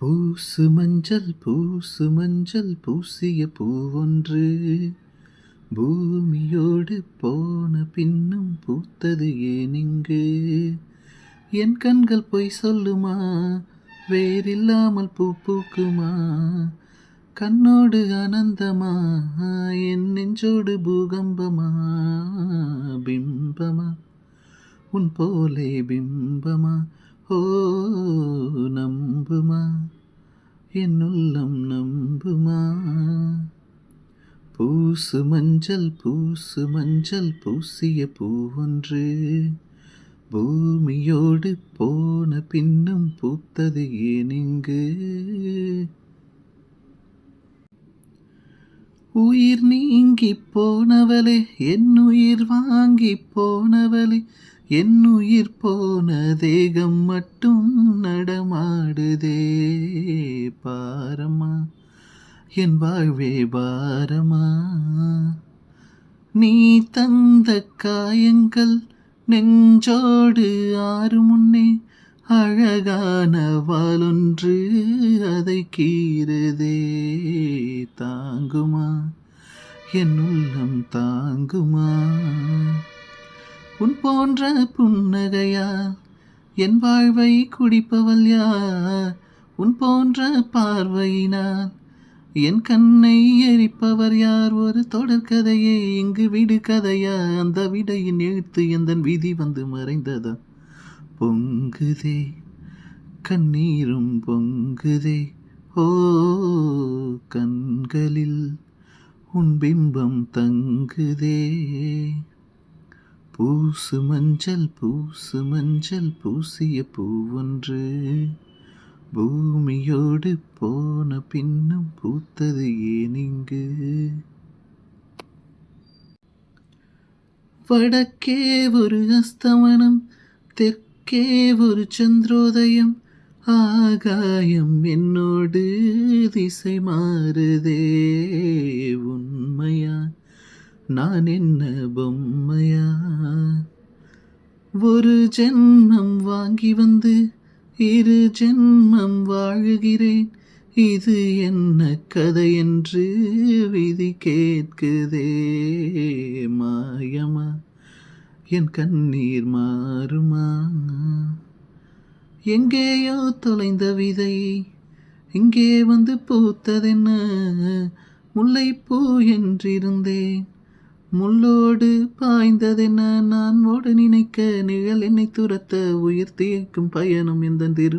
பூசு மஞ்சள் பூசிய பூவொன்று பூமியோடு போன பின்னும் பூத்தது ஏனிங்கு. என் கண்கள் பொய் சொல்லுமா, வேறில்லாமல் பூ பூக்குமா? கண்ணோடு ஆனந்தமா, என் நெஞ்சோடு பூகம்பமா? பிம்பமா உன் போலே பிம்பமா, ஓ நம்புமா என் உள்ளம் நம்புமா? பூசு மஞ்சள் பூசிய பூவொன்று பூமியோடு போன பின்னும் பூத்தது ஏனிங்கு. உயிர் நீங்கி போனவளே, என் உயிர் வாங்கி போனவளே, என் உயிர் போன தேகம் மட்டும் நடமாடுதே. பாரமா என் வாழ்வே பாரமா, நீ தந்த காயங்கள் நெஞ்சோடு ஆறு முன்னே அழகான வாளொன்று அதை கீறுதே. தாங்குமா என் உள்ளம் தாங்குமா? உன் போன்ற புன்னகையால் என் வாழ்வை குடிப்பவள் யார்? உன் போன்ற பார்வையினால் என் கண்ணை எரிப்பவர் யார்? ஒரு தொடர்கதையே இங்கு விடு கதையா? அந்த விடையின் எழுத்து எந்தன் விதி வந்து மறைந்ததா? பொங்குதே கண்ணீரும் பொங்குதே, ஓ கண்களில் உன் பிம்பம் தங்குதே. பூசு மஞ்சள் பூசிய பூவொன்று பூமியோடு போன பின்னும் பூத்தது ஏனிங்கு. வடக்கே ஒரு அஸ்தமனம், தெற்கே ஒரு சந்திரோதயம், ஆகாயம் என்னோடு திசை மாறுதே. உண்மையா நான் என்ன பொம்மையா? ஒரு ஜென்மம் வாங்கி வந்து இரு ஜென்மம் வாழுகிறேன், இது என்ன கதை என்று விதி கேட்குதே. மாயமா என் கண்ணீர் மாறுமா? எங்கேயோ தொலைந்த விதை இங்கே வந்து பூத்ததென்ன? முல்லைப்பூ என்றிருந்தேன், முள்ளோடு பாய்ந்ததென்ன? நான் ஓட நினைக்க நிழல் என்னை துரத்த, உயிர் தீர்க்கும் பயணம் எந்த திரு